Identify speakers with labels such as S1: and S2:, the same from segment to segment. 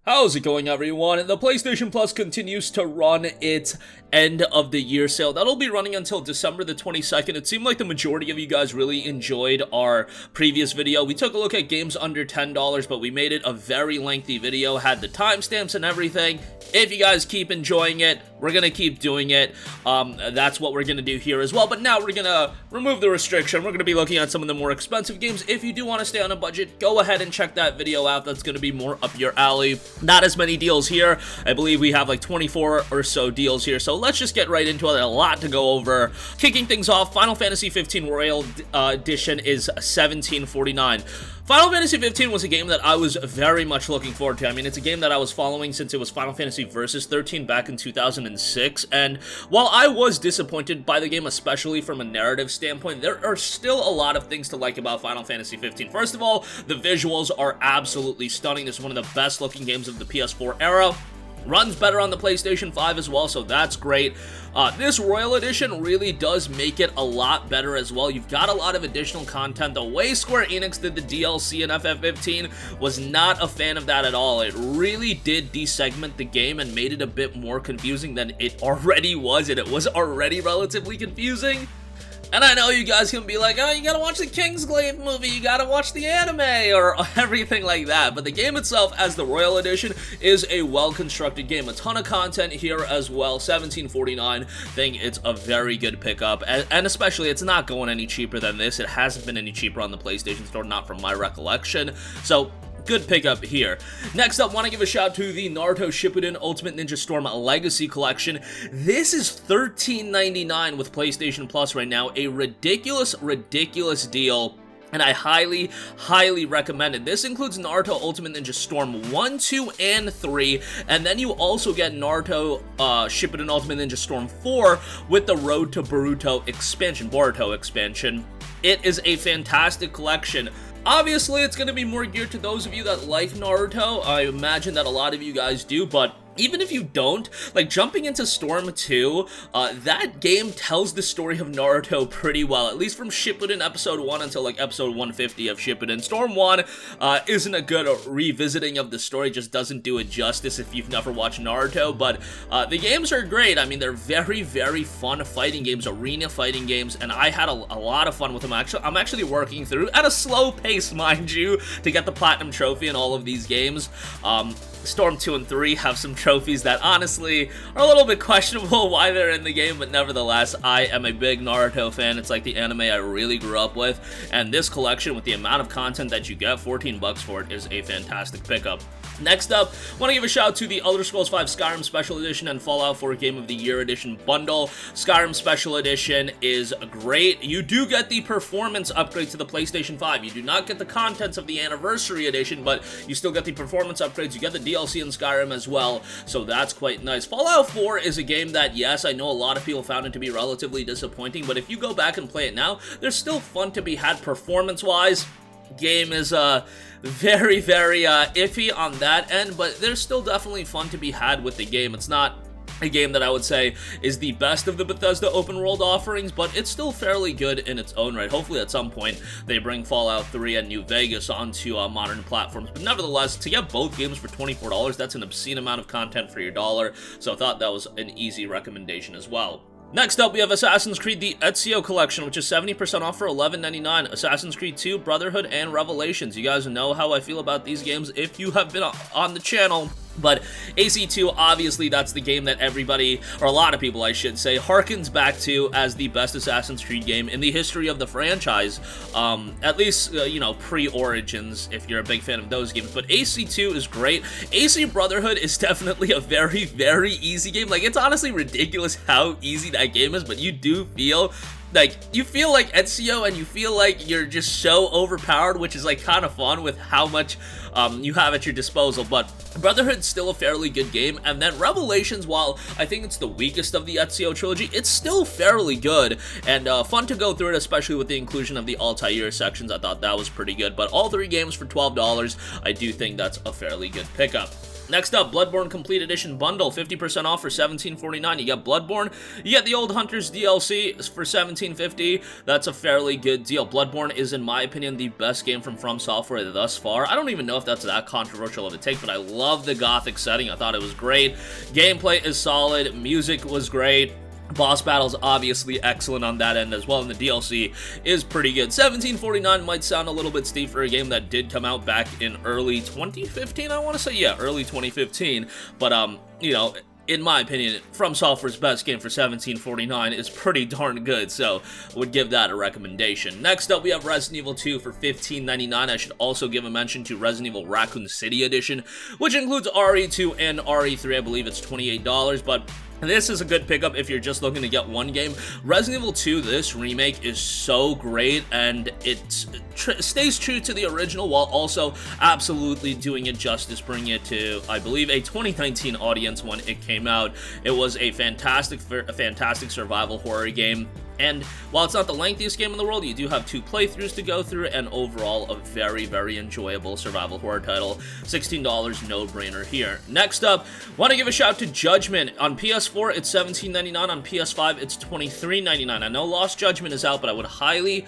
S1: How's it going, everyone? The PlayStation Plus continues to run its end of the year sale. That'll be running until December the 22nd. It seemed like the majority of you guys really enjoyed our previous video. We took a look at games under $10, but we made it a very lengthy video, had the timestamps and everything. If you guys keep enjoying it, we're gonna keep doing it. That's what we're gonna do here as well. But now we're gonna remove the restriction. We're gonna be looking at some of the more expensive games. If you do want to stay on a budget, go ahead and check that video out. That's gonna be more up your alley. Not as many deals here. I believe we have like 24 or so deals here. So let's just get right into it. A lot to go over. Kicking things off, Final Fantasy 15 Royal Edition is $17.49. Final Fantasy 15 was a game that I was very much looking forward to. I mean, it's a game that I was following since it was Final Fantasy Versus 13 back in 2006, and while I was disappointed by the game, especially from a narrative standpoint, there are still a lot of things to like about Final Fantasy 15. First of all, the visuals are absolutely stunning. This is one of the best looking games of the PS4 era. Runs better on the PlayStation 5 as well, so that's great. This Royal Edition really does make it a lot better as well. You've got a lot of additional content. The way Square Enix did the DLC in FF15 was not a fan of that at all. It really did desegment the game and made it a bit more confusing than it already was, and it was already relatively confusing. And I know you guys can be like, oh, you gotta watch the Kingsglaive movie, you gotta watch the anime, or everything like that. But the game itself, as the Royal Edition, is a well-constructed game. A ton of content here as well. $17.49. Think it's a very good pickup. And especially, it's not going any cheaper than this. It hasn't been any cheaper on the PlayStation Store, not from my recollection. So, good pickup here. Next up, want to give a shout out to the Naruto Shippuden Ultimate Ninja Storm Legacy Collection. This is $13.99 with PlayStation Plus right now. A ridiculous deal. And I highly recommend it. This includes Naruto Ultimate Ninja Storm 1, 2, and 3, and then you also get Naruto Shippuden Ultimate Ninja Storm 4 with the Road to Boruto expansion. It is a fantastic collection. Obviously, it's going to be more geared to those of you that like Naruto. I imagine that a lot of you guys do, but even if you don't, like, jumping into Storm 2, that game tells the story of Naruto pretty well, at least from Shippuden Episode 1 until, like, Episode 150 of Shippuden. Storm 1 isn't a good revisiting of the story, just doesn't do it justice if you've never watched Naruto, but the games are great. I mean, they're very fun fighting games, arena fighting games, and I had a lot of fun with them. I'm actually working through, at a slow pace, mind you, to get the Platinum Trophy in all of these games. Storm 2 and 3 have some trophies that honestly are a little bit questionable why they're in the game, but nevertheless, I am a big Naruto fan. It's like the anime I really grew up with, and this collection, with the amount of content that you get, $14 for it, is a fantastic pickup. Next up, want to give a shout out to the Elder Scrolls V Skyrim Special Edition and Fallout 4 Game of the Year Edition bundle. Skyrim Special Edition is great. You do get the performance upgrade to the PlayStation 5. You do not get the contents of the Anniversary Edition, but you still get the performance upgrades. You get the DLC in Skyrim as well, so that's quite nice. Fallout 4 is a game that, yes, I know a lot of people found it to be relatively disappointing, but if you go back and play it now, there's still fun to be had performance-wise. Game is very iffy on that end, but there's still definitely fun to be had with the game. It's not a game that I would say is the best of the Bethesda open world offerings, but it's still fairly good in its own right. Hopefully at some point they bring Fallout 3 and New Vegas onto modern platforms, but nevertheless, to get both games for $24, that's an obscene amount of content for your dollar, so I thought that was an easy recommendation as well. Next up, we have Assassin's Creed the Ezio Collection, which is 70% off for $11.99. Assassin's Creed 2, Brotherhood, and Revelations. You guys know how I feel about these games if you have been on the channel. But AC2, obviously, that's the game that everybody, or a lot of people, I should say, harkens back to as the best Assassin's Creed game in the history of the franchise. At least, you know, pre-Origins, if you're a big fan of those games. But AC2 is great. AC Brotherhood is definitely a very easy game. Like, it's honestly ridiculous how easy that game is, but you do feel like Ezio, and you feel like you're just so overpowered, which is like kind of fun with how much you have at your disposal. But Brotherhood's still a fairly good game, and then Revelations, while I think it's the weakest of the Ezio trilogy, it's still fairly good and fun to go through it, especially with the inclusion of the Altair sections. I thought that was pretty good, but all three games for $12, I do think that's a fairly good pickup. Next up, Bloodborne Complete Edition Bundle, 50% off for $17.49. You get Bloodborne, you get the Old Hunters DLC for $17.50. That's a fairly good deal. Bloodborne is, in my opinion, the best game from Software thus far. I don't even know if that's that controversial of a take, but I love the Gothic setting. I thought it was great. Gameplay is solid. Music was great. Boss battles obviously excellent on that end as well, and the DLC is pretty good. $17.49 might sound a little bit steep for a game that did come out back in early 2015, I want to say. Yeah, early 2015. But, you know, in my opinion, From Software's best game for $17.49 is pretty darn good, so I would give that a recommendation. Next up, we have Resident Evil 2 for $15.99. I should also give a mention to Resident Evil Raccoon City Edition, which includes RE2 and RE3. I believe it's $28, but this is a good pickup if you're just looking to get one game. Resident Evil 2, this remake, is so great, and it stays true to the original while also absolutely doing it justice, bringing it to, I believe, a 2019 audience when it came out. It was a fantastic survival horror game. And while it's not the lengthiest game in the world, you do have 2 playthroughs to go through, and overall, a very, very enjoyable survival horror title. $16, no-brainer here. Next up, want to give a shout out to Judgment. On PS4, it's $17.99. On PS5, it's $23.99. I know Lost Judgment is out, but I would highly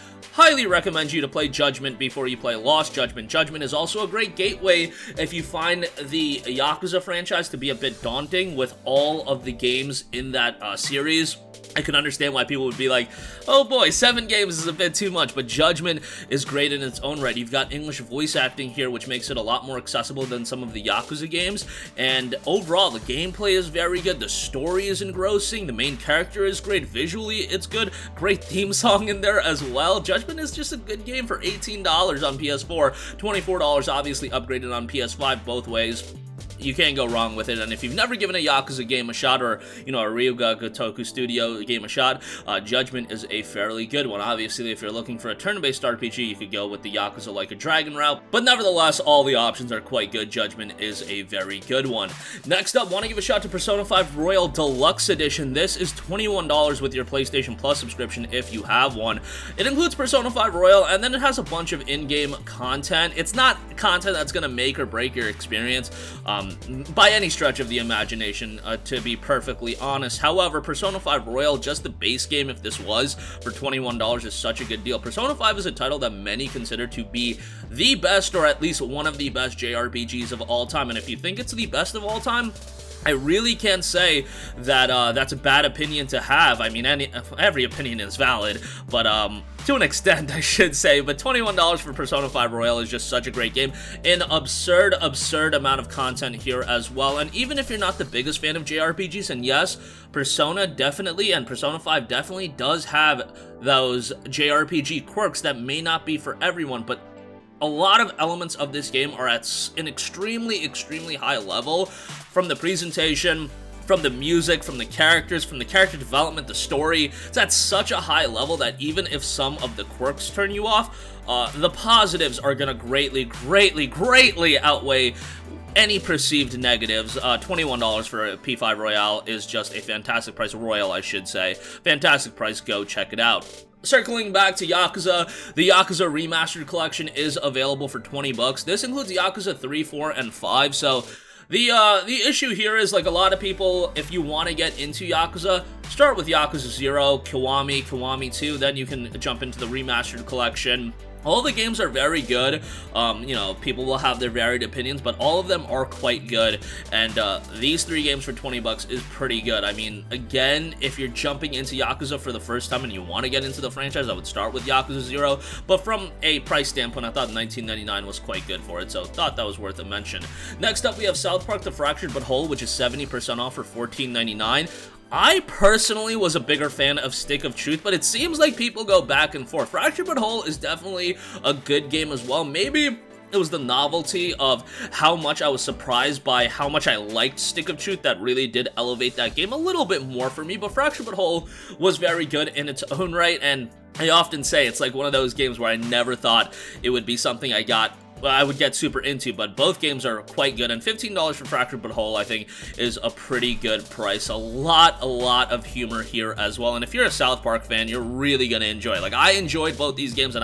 S1: recommend you to play Judgment before you play Lost Judgment. Judgment is also a great gateway if you find the Yakuza franchise to be a bit daunting with all of the games in that series. I can understand why people would be like, oh boy, 7 games is a bit too much, but Judgment is great in its own right. You've got English voice acting here, which makes it a lot more accessible than some of the Yakuza games, and overall, the gameplay is very good, the story is engrossing, the main character is great, visually it's good, great theme song in there as well. Judgment is just a good game for $18 on PS4, $24 obviously upgraded on PS5 both ways. You can't go wrong with it, and if you've never given a Yakuza game a shot, or, you know, a Ryuga Gotoku Studio game a shot, Judgment is a fairly good one. Obviously, if you're looking for a turn-based RPG, you could go with the Yakuza Like a Dragon route, but nevertheless, all the options are quite good. Judgment is a very good one. Next up, want to give a shout to Persona 5 Royal Deluxe Edition. This is $21 with your PlayStation Plus subscription if you have one. It includes Persona 5 Royal, and then it has a bunch of in-game content. It's not content that's going to make or break your experience, by any stretch of the imagination, to be perfectly honest. However, Persona 5 Royal, just the base game, if this was for $21, is such a good deal. Persona 5 is a title that many consider to be the best, or at least one of the best JRPGs of all time, and if you think it's the best of all time, I really can't say that that's a bad opinion to have. I mean, every opinion is valid, but to an extent, I should say. But $21 for Persona 5 Royal is just such a great game. An absurd amount of content here as well. And even if you're not the biggest fan of JRPGs, and yes, Persona definitely, and Persona 5 definitely does have those JRPG quirks that may not be for everyone, but a lot of elements of this game are at an extremely high level, from the presentation, from the music, from the characters, from the character development, the story. It's at such a high level that even if some of the quirks turn you off, the positives are gonna greatly outweigh any perceived negatives. $21 for a P5 Royale is just a fantastic price. Royal, I should say. Fantastic price, go check it out. Circling back to Yakuza, the Yakuza Remastered Collection is available for $20. This includes Yakuza 3, 4, and 5, so the issue here is, like, a lot of people, if you want to get into Yakuza, start with Yakuza 0, Kiwami, Kiwami 2, then you can jump into the Remastered Collection. All the games are very good. You know, people will have their varied opinions, but all of them are quite good, and these 3 games for $20 is pretty good. I mean, again, if you're jumping into Yakuza for the first time and you want to get into the franchise, I would start with Yakuza 0, but from a price standpoint, I thought $19.99 was quite good for it, so thought that was worth a mention. Next up, we have South Park: The Fractured But Whole, which is 70% off for $14.99. I personally was a bigger fan of Stick of Truth, but it seems like people go back and forth. Fractured But Whole is definitely a good game as well. Maybe it was the novelty of how much I was surprised by how much I liked Stick of Truth that really did elevate that game a little bit more for me, but Fractured But Whole was very good in its own right, and I often say it's like one of those games where I never thought it would be something I got I would get super into, but both games are quite good, and $15 for Fractured But Whole, I think, is a pretty good price. A lot of humor here as well, and if you're a South Park fan, you're really gonna enjoy it. Like, I enjoyed both these games, and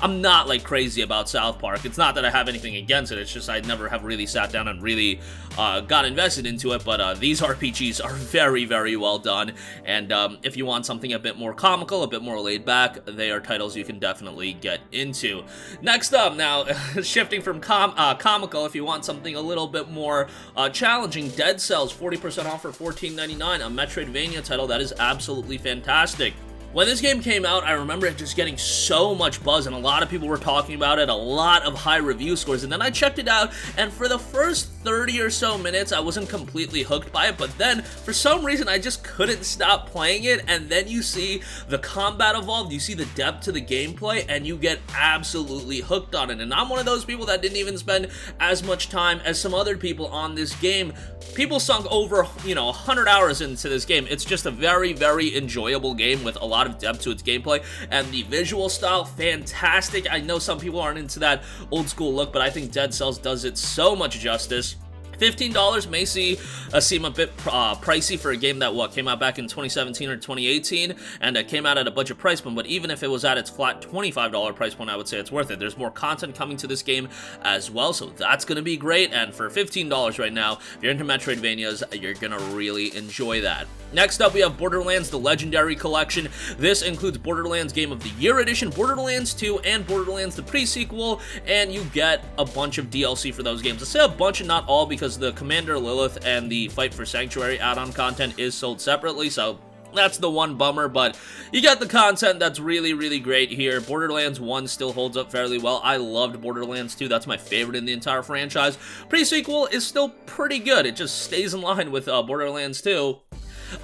S1: I'm not, like, crazy about South Park. It's not that I have anything against it, it's just I never have really sat down and really got invested into it, but these RPGs are very well done, and if you want something a bit more comical, a bit more laid back, they are titles you can definitely get into. Next up, now, shifting from comical, if you want something a little bit more challenging, Dead Cells, 40% off for $14.99, a Metroidvania title that is absolutely fantastic. When this game came out, I remember it just getting so much buzz, and a lot of people were talking about it, a lot of high review scores, and then I checked it out, and for the first 30 or so minutes, I wasn't completely hooked by it, but then, for some reason, I just couldn't stop playing it, and then you see the combat evolved, you see the depth to the gameplay, and you get absolutely hooked on it, and I'm one of those people that didn't even spend as much time as some other people on this game. People sunk over, 100 hours into this game. It's just a very enjoyable game with a lot of depth to its gameplay, and the visual style, fantastic. I know some people aren't into that old school look, but I think Dead Cells does it so much justice. $15 may seem a bit pricey for a game that, came out back in 2017 or 2018, and it came out at a budget price point, but even if it was at its flat $25 price point, I would say it's worth it. There's more content coming to this game as well, so that's going to be great, and for $15 right now, if you're into Metroidvanias, you're going to really enjoy that. Next up, we have Borderlands, the Legendary Collection. This includes Borderlands Game of the Year Edition, Borderlands 2, and Borderlands the Pre-Sequel, and you get a bunch of DLC for those games. I say a bunch and not all because the Commander Lilith and the Fight for Sanctuary add-on content is sold separately, so that's the one bummer, but you get the content that's really great here. Borderlands 1 still holds up fairly well. I loved Borderlands 2. That's my favorite in the entire franchise. Pre-sequel is still pretty good. It just stays in line with Borderlands 2.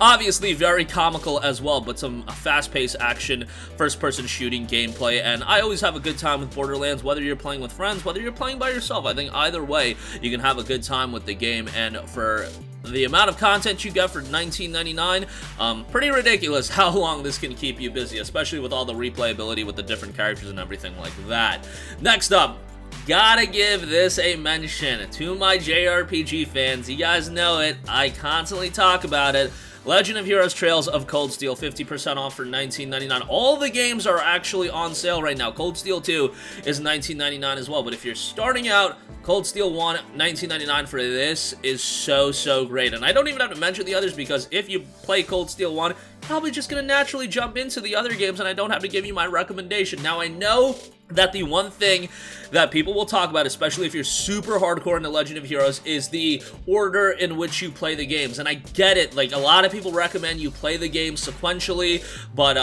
S1: Obviously very comical as well, but some fast-paced action, first-person shooting gameplay, and I always have a good time with Borderlands, whether you're playing with friends, whether you're playing by yourself. I think either way, you can have a good time with the game, and for the amount of content you get for $19.99, pretty ridiculous how long this can keep you busy, especially with all the replayability with the different characters and everything like that. Next up, gotta give this a mention to my JRPG fans. You guys know it. I constantly talk about it. Legend of Heroes Trails of Cold Steel, 50% off for $19.99. All the games are actually on sale right now. Cold Steel 2 is $19.99 as well, but if you're starting out, Cold Steel 1, $19.99 for this is so great. And I don't even have to mention the others because if you play Cold Steel 1, you're probably just going to naturally jump into the other games and I don't have to give you my recommendation. Now, I know that the one thing that people will talk about, especially if you're super hardcore into Legend of Heroes, is the order in which you play the games. And I get it, like, a lot of people recommend you play the games sequentially, but,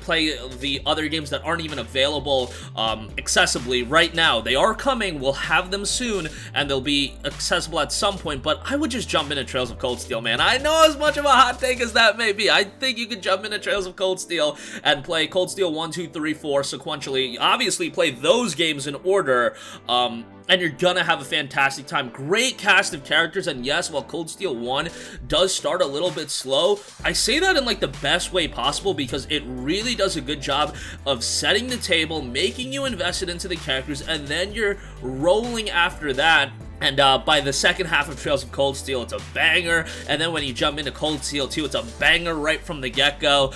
S1: play the other games that aren't even available accessibly right now. They are coming, we'll have them soon, and they'll be accessible at some point, but I would just jump into Trails of Cold Steel, man. I know as much of a hot take as that may be. I think you could jump into Trails of Cold Steel and play Cold Steel 1, 2, 3, 4 sequentially. Obviously, play those games in order, and you're gonna have a fantastic time. Great cast of characters, and yes, while Cold Steel 1 does start a little bit slow, I say that in like the best way possible because it really does a good job of setting the table, making you invested into the characters, and then you're rolling after that. And by the second half of Trails of Cold Steel, it's a banger, and then when you jump into Cold Steel 2, it's a banger right from the get-go.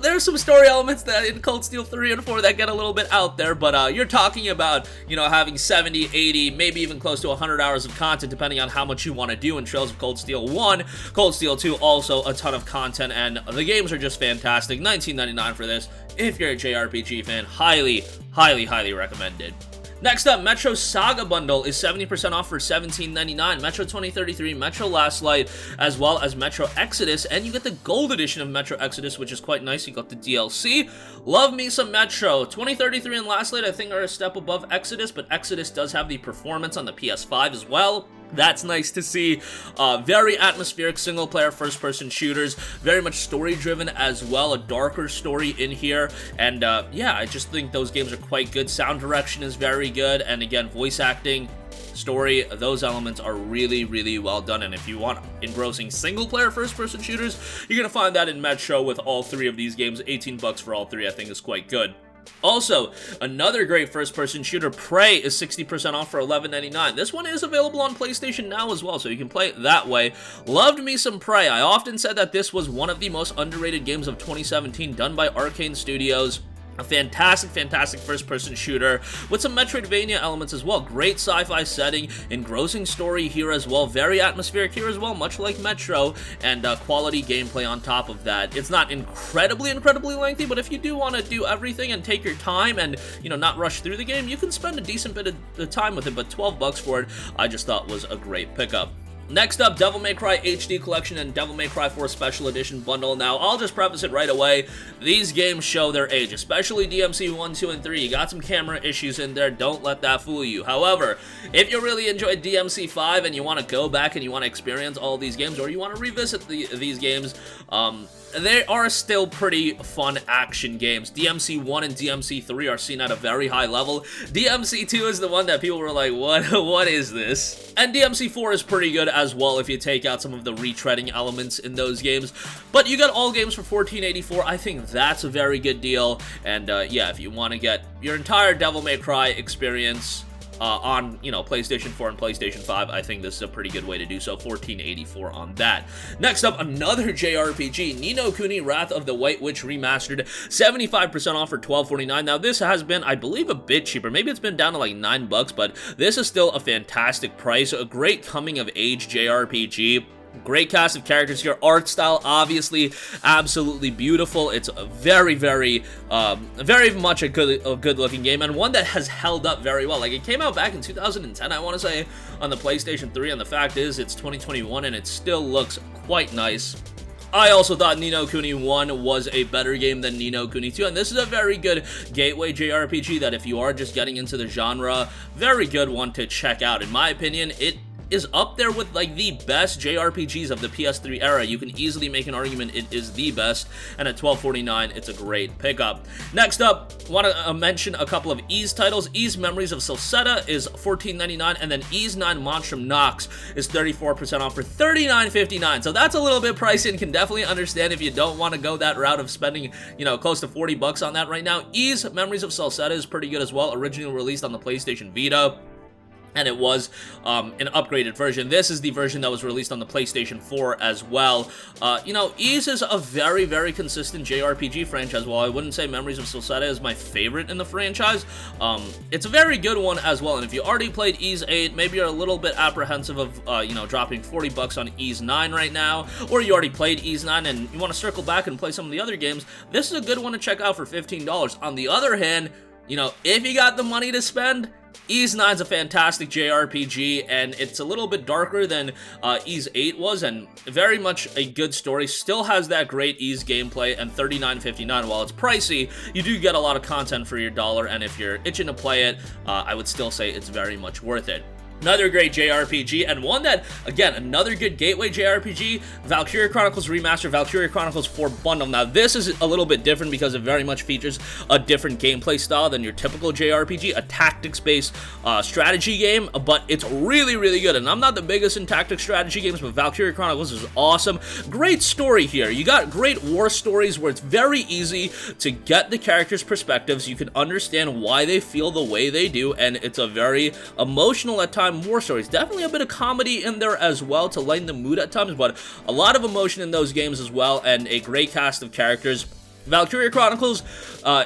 S1: There's some story elements that in Cold Steel 3 and 4 that get a little bit out there, but you're talking about, having 70, 80, maybe even close to 100 hours of content, depending on how much you want to do in Trails of Cold Steel 1. Cold Steel 2, also a ton of content, and the games are just fantastic. $19.99 for this. If you're a JRPG fan, highly recommended. Next up, Metro Saga Bundle is 70% off for $17.99. Metro 2033, Metro Last Light, as well as Metro Exodus, and you get the gold edition of Metro Exodus, which is quite nice. You got the DLC. Love me some Metro. 2033 and Last Light, I think, are a step above Exodus, but Exodus does have the performance on the PS5 as well. That's nice to see. Very atmospheric single-player first-person shooters, very much story-driven as well, a darker story in here, and I just think those games are quite good. Sound direction is very good, and again, voice acting, story, those elements are really well done, and if you want engrossing single-player first-person shooters, you're gonna find that in Metro with all three of these games. $18 for all three, I think, is quite good. Also, another great first-person shooter, Prey, is 60% off for $11.99. This one is available on PlayStation Now as well, so you can play it that way. Loved me some Prey. I often said that this was one of the most underrated games of 2017, done by Arcane Studios. A fantastic, fantastic first-person shooter with some Metroidvania elements as well. Great sci-fi setting, engrossing story here as well. Very atmospheric here as well, much like Metro, and quality gameplay on top of that. It's not incredibly lengthy, but if you do want to do everything and take your time and, you know, not rush through the game, you can spend a decent bit of time with it, but 12 bucks for it, I just thought was a great pickup. Next up, Devil May Cry HD Collection and Devil May Cry 4 Special Edition Bundle. Now, I'll just preface it right away. These games show their age, especially DMC 1, 2, and 3. You got some camera issues in there. Don't let that fool you. However, if you really enjoyed DMC 5 and you want to go back and you want to experience all these games, or you want to revisit these games, they are still pretty fun action games. DMC 1 and DMC 3 are seen at a very high level. DMC 2 is the one that people were like, what is this? And DMC 4 is pretty good as well if you take out some of the retreading elements in those games. But you got all games for $14.84. I think that's a very good deal. And yeah, if you want to get your entire Devil May Cry experience on, you know, PlayStation 4 and PlayStation 5, I think this is a pretty good way to do so. $14.84 on that. Next up, another JRPG, Ni no Kuni Wrath of the White Witch Remastered, 75% off for $12.49. Now, this has been, I believe, a bit cheaper. Maybe it's been down to like $9, but this is still a fantastic price. A great coming-of-age JRPG. Great cast of characters here. Art style, obviously, absolutely beautiful. It's a very much a good-looking game, and one that has held up very well. Like, it came out back in 2010, I want to say, on the PlayStation 3, and the fact is, it's 2021, and it still looks quite nice. I also thought Ni no Kuni 1 was a better game than Ni no Kuni 2, and this is a very good gateway JRPG that if you are just getting into the genre, very good one to check out. In my opinion, it is up there with like the best JRPGs of the PS3 era. You can easily make an argument it is the best, and at $12.49, it's a great pickup. Next up, want to mention a couple of Ys titles. Ys Memories of Celceta is $14.99, and then Ys 9 Monstrum Nox is 34% off for $39.59. So that's a little bit pricey, and can definitely understand if you don't want to go that route of spending, you know, close to 40 bucks on that right now. Ys Memories of Celceta is pretty good as well. Originally released on the PlayStation Vita, and it was an upgraded version. This is the version that was released on the PlayStation 4 as well. You know, Ys is a very consistent JRPG franchise. While I wouldn't say Memories of Celceta is my favorite in the franchise, it's a very good one as well. And if you already played Ys 8, maybe you're a little bit apprehensive of, you know, dropping 40 bucks on Ys 9 right now, or you already played Ys 9 and you want to circle back and play some of the other games, this is a good one to check out for $15. On the other hand, you know, if you got the money to spend, Ys 9 is a fantastic JRPG, and it's a little bit darker than Ys 8 was, and very much a good story. Still has that great Ys gameplay, and $39.59. While it's pricey, you do get a lot of content for your dollar, and if you're itching to play it, I would still say it's very much worth it. Another great JRPG, and one that, again, another good gateway JRPG, Valkyria Chronicles Remastered, Valkyria Chronicles 4 Bundle. Now, this is a little bit different because it very much features a different gameplay style than your typical JRPG, a tactics-based strategy game, but it's really good. And I'm not the biggest in tactics strategy games, but Valkyria Chronicles is awesome. Great story here. You got great war stories where it's very easy to get the characters' perspectives. You can understand why they feel the way they do, and it's a very emotional at times war stories. Definitely a bit of comedy in there as well to lighten the mood at times, but a lot of emotion in those games as well, and a great cast of characters. Valkyria Chronicles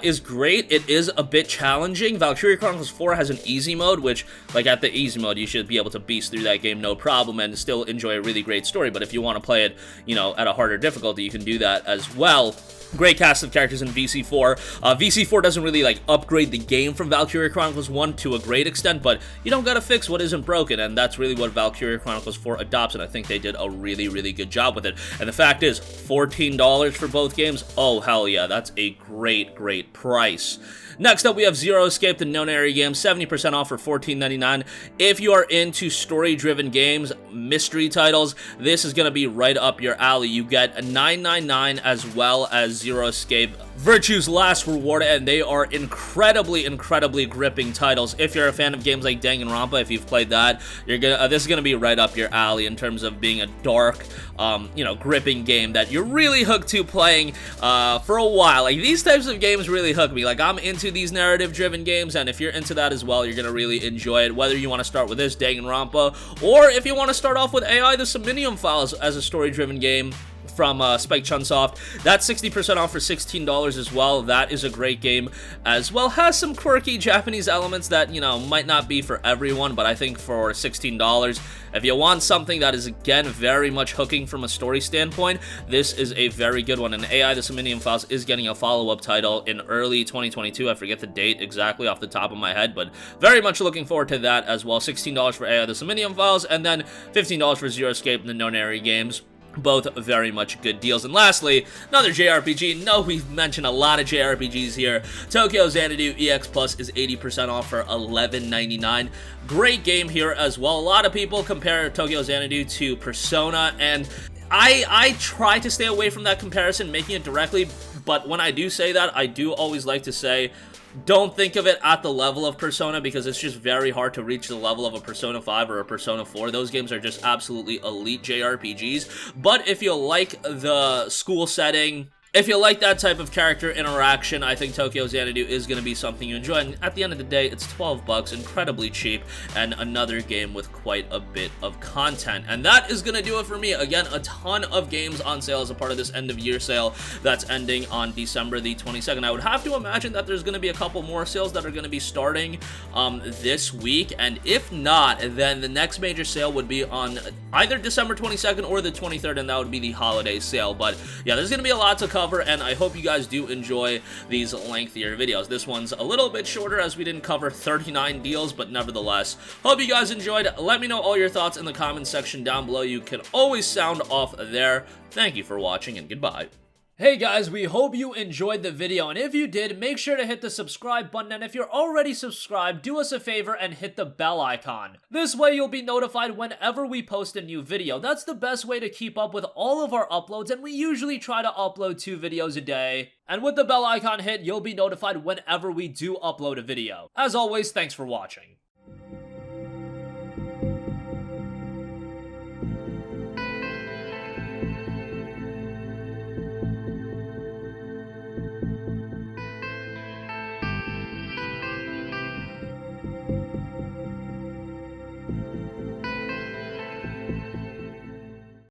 S1: is great. It is a bit challenging. Valkyria Chronicles 4 has an easy mode, which, like, at the easy mode, you should be able to beast through that game no problem and still enjoy a really great story. But if you want to play it, you know, at a harder difficulty, you can do that as well. Great cast of characters in VC4. VC4 doesn't really, like, upgrade the game from Valkyria Chronicles 1 to a great extent, but you don't gotta fix what isn't broken, and that's really what Valkyria Chronicles 4 adopts, and I think they did a really good job with it. And the fact is, $14 for both games? Oh, hell yeah, that's a great price. Next up, we have Zero Escape, the Nonary game, 70% off for $14.99. If you are into story-driven games, mystery titles, this is going to be right up your alley. You get a $9.99 as well as Zero Escape, Virtue's Last Reward, and they are incredibly gripping titles. If you're a fan of games like Danganronpa, if you've played that, you're gonna this is gonna be right up your alley in terms of being a dark, you know, gripping game that you're really hooked to playing for a while. Like, these types of games really hook me. Like, I'm into into these narrative-driven games, and if you're into that as well, you're gonna really enjoy it, whether you want to start with this, Danganronpa, or if you want to start off with AI, the SOMNIUM Files as a story-driven game from Spike Chunsoft. That's 60% off for $16 as well. That is a great game as well. Has some quirky Japanese elements that, you know, might not be for everyone, but I think for $16, if you want something that is, again, very much hooking from a story standpoint, this is a very good one. And AI, the SOMNIUM Files is getting a follow-up title in early 2022. I forget the date exactly off the top of my head, but very much looking forward to that as well. $16 for AI, the SOMNIUM Files, and then $15 for Zero Escape and the Nonary games. Both very much good deals. And lastly, another JRPG. No, we've mentioned a lot of JRPGs here. Tokyo Xanadu EX Plus is 80% off for $11.99. Great game here as well. A lot of people compare Tokyo Xanadu to Persona, and I try to stay away from that comparison, making it directly, but when I do say that, I do always like to say, don't think of it at the level of Persona, because it's just very hard to reach the level of a Persona 5 or a Persona 4. Those games are just absolutely elite JRPGs. But if you like the school setting, if you like that type of character interaction, I think Tokyo Xanadu is going to be something you enjoy. And at the end of the day, it's 12 bucks, incredibly cheap, and another game with quite a bit of content. And that is going to do it for me. Again, a ton of games on sale as a part of this end-of-year sale that's ending on December the 22nd. I would have to imagine that there's going to be a couple more sales that are going to be starting this week. And if not, then the next major sale would be on either December 22nd or the 23rd, and that would be the holiday sale. But yeah, there's going to be a lot to cover, and I hope you guys do enjoy these lengthier videos. This one's a little bit shorter as we didn't cover 39 deals, but nevertheless, hope you guys enjoyed. Let me know all your thoughts in the comments section down below. You can always sound off there. Thank you for watching, and goodbye. Hey guys, we hope you enjoyed the video, and if you did, make sure to hit the subscribe button, and if you're already subscribed, do us a favor and hit the bell icon. This way you'll be notified whenever we post a new video. That's the best way to keep up with all of our uploads, and we usually try to upload 2 videos a day. And with the bell icon hit, you'll be notified whenever we do upload a video. As always, thanks for watching.